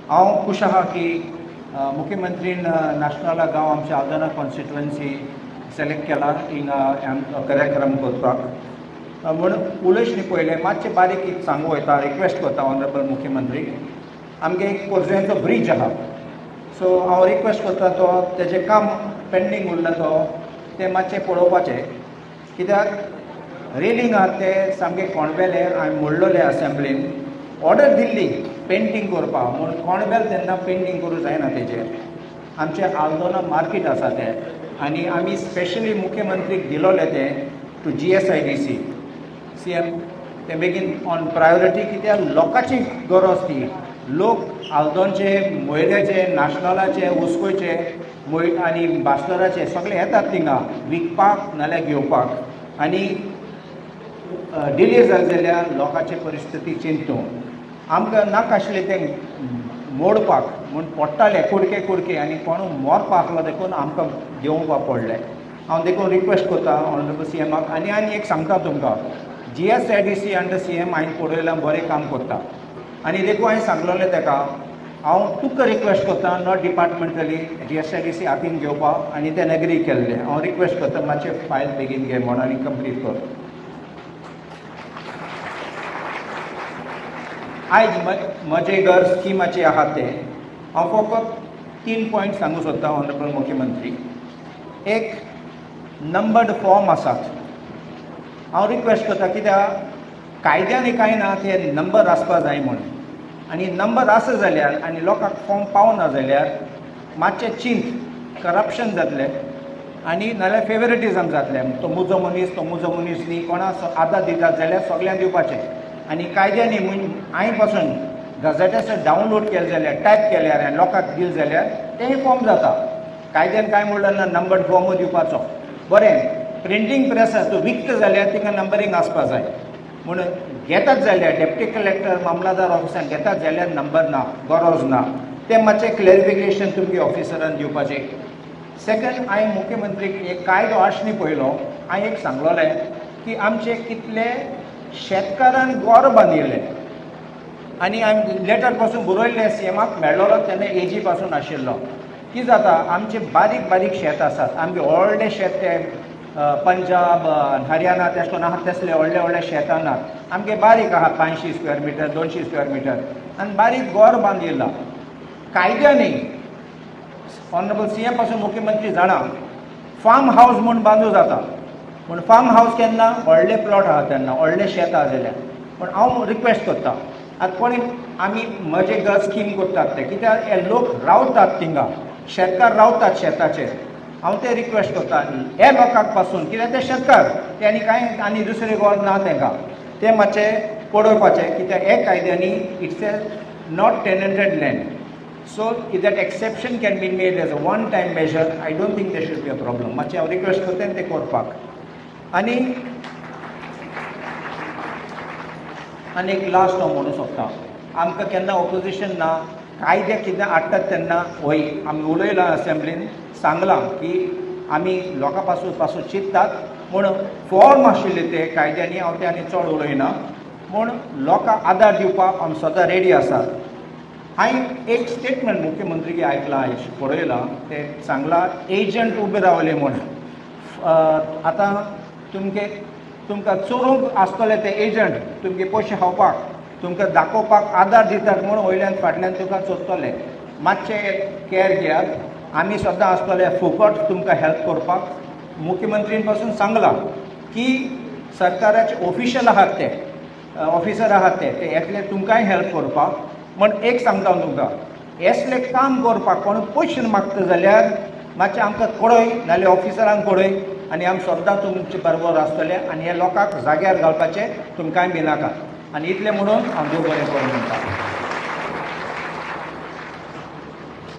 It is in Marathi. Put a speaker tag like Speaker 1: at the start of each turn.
Speaker 1: हांव खूश आहा की मुख्यमंत्रीन नॅशनला गांव आमच्या आल्दोना कॉन्स्टिट्युएन्सी सिलेक्ट केला हिंगा कार्यक्रम करपाक म्हणून उलयच न्ही पयलें मातशें बारीक एक सांगू वयता रिक्वेस्ट करता ऑनरेबल मुख्यमंत्री आमगे एक कोरजेंचो ब्रिज आहा सो हांव रिक्वेस्ट करता तो तेजें काम पेंडींग उरला तो तें मातशें पळोवपाचें कित्याक रेलिंग आहा ते सामके कोणबेले हांवें म्हणलोलें असेंब्लीन ऑर्डर दिल्ली पेंटींग करपाक म्हणून कोणबेल तेन्ना पेंटींग करूं जायना तेजेर आमचे आल्दोना मार्केट आसा ते आनी आमी स्पेशली मुख्यमंत्रीक दिलोले ते टू GSIDC CM ते बेगीन ऑन प्रायोरिटी कित्याक लोकांची गरज ती लोक आल्दोनचे मोयऱ्याचे नाशनलाचे उसकोयचे आनी बास्टराचे सगळे येतात थिंगा विकपाक नाल्यार घेवपाक आनी डिले जाल्यार लोकांची परिस्थिती चिंतून आमकां नाका आशिल्लें तें मोडपाक म्हूण पडटाले कुडके आनी कोण मरपाक लागलो देखून आमकां घेवपाक पडलें हांव देखून रिक्वेस्ट करता ऑनरेबल CMाक आनी एक सांगता तुमकां GSIDC अंडर CM हांवें पळयलां बरें काम करता आनी देखून हांवें सांगलोलें ताका हांव तुका रिक्वेस्ट करता नॉट डिपार्टमेंटली GSIDC हातीन घेवपाक आनी तें एग्री केल्लें हांव रिक्वेस्ट करता मातशें फायल बेगीन घे म्हण आनी कंप्लीट कर आयज म्हजे घर स्किमाचे आहा ते हांव फकत 3 पॉयंट सांगूं सोदता ऑनरेबल मुख्यमंत्री एक नंबर्ड फॉर्म आसात हांव रिक्वेस्ट करता कित्याक कायद्यान कांय ना ते नंबर आसपाक जाय म्हणून आनी नंबर आसा जाल्यार आनी लोकांक फॉर्म पावना जाल्यार मातशें चिंत करप्शन जातलें आनी नाल्यार फेवरेटिजम जातलें तो मुजो मनीस न्ही कोणाक आदार दितात जाल्यार सगळ्यांक दिवपाचें आनी कायद्यानी हांवें पासून गजाट्याचो डावनलोड केले जाल्यार टायप केल्यार आनी लोकांक दिले जाल्यार तेंय फॉर्म जाता कायद्यान कांय म्हणलें ना नंबर्ड फॉर्म दिवपाचो बरें प्रिंटींग प्रेस आसा तूं विकता जाल्यार तिका नंबरींग आसपाक जाय म्हणून घेतात जाल्यार डेप्युटी कलेक्टर मामलादार ऑफिसान घेतात जाल्यार नंबर ना गरज ना तें मातशें क्लॅरिफिकेशन तुमगे ऑफिसरान दिवपाचें सेकंड हांवें मुख्यमंत्रीक एक कायदो आसनी पयलो हांवें एक सांगलोलें की आमचे कितले शेतकारान गोर बांदिल्ले आनी हांवें लेटर पासून बरयल्लें CMाक मेळ्ळोलो तेन्ना एजी पासून आशिल्लो कितें जाता आमचे बारीक शेत आसात आमगे व्हडले शेत ते पंजाब हरियाणा तेश कोन आहा तसले व्हडले शेतां नात आमगे बारीक आहा 500 स्क्वेअर मिटर 200 स्क्वेअर मिटर आनी बारीक गोर बांदिल्ला कायद्यानी ऑनरेबल CM पासून मुख्यमंत्री जाणा फार्म हावस म्हूण बांदूं जाता पूण फार्म हावस केन्ना व्हडले प्लॉट आहा तेन्ना व्हडले शेत आहा जाल्यार पूण हांव रिक्वेस्ट करता आतां कोणी आमी म्हजे घर स्कीम करतात ते कित्याक हे लोक रावतात थिंगा शेतकार रावतात शेताचेर हांव ते रिक्वेस्ट करता हे लोकांक पासून कित्याक ते शेतकार ते आनी कांय आनी दुसरे गोर ना तांकां ते मातशें पळोवपाचें कित्याक हे कायद्यांनी it's a not tenanted land so that exception can be made as a one time measure I don't think they should be a problem मातशें हांव रिक्वेस्ट करता ते करपाक आनी एक लास्ट हांव म्हणूं सोदतां आमकां केन्ना ऑपोजिशन ना कायदे कितें हाडटात तेन्ना वय आमी उलयलां असेंब्लीन सांगलां की आमी लोकां पासून चिंततात म्हूण फॉर्म आशिल्ले ते कायद्यांनी हांव ते आनी चड उलयना म्हूण लोकांक आदार दिवपाक आमी सदां रेडी आसात हांवें एक स्टेटमेंट मुख्यमंत्री आयकलां पळयलां ते सांगलां एजंट उबे रावले म्हूण आतां तुमकां चोरूंक आसतले ते एजंट तुमगे पयशे खावपाक तुमकां दाखोवपाक आदार दितात म्हूण वयल्यान फाटल्यान तुका चोरतले मातशें कॅर घेयात आमी सद्दां आसतले फुकट तुमकां हेल्प करपाक मुख्यमंत्रीन पासून सांगलां की सरकाराचे ऑफिशियल आहात ते ऑफिसर आहात ते येतले तुमकांय हेल्प करपाक म्हण एक सांगता तुमकां हेसले काम करपाक कोण पयशे मागता जाल्यार मातशें आमकां कळय नाल्यार ऑफिसरांक कळय आनी आमी सद्दां तुमचे बरोबर आसतले आनी हे लोकांक जाग्यार घालपाचें तुमकांय बी नाका आनी इतलें म्हणून हांव देव बरें करूं म्हणटा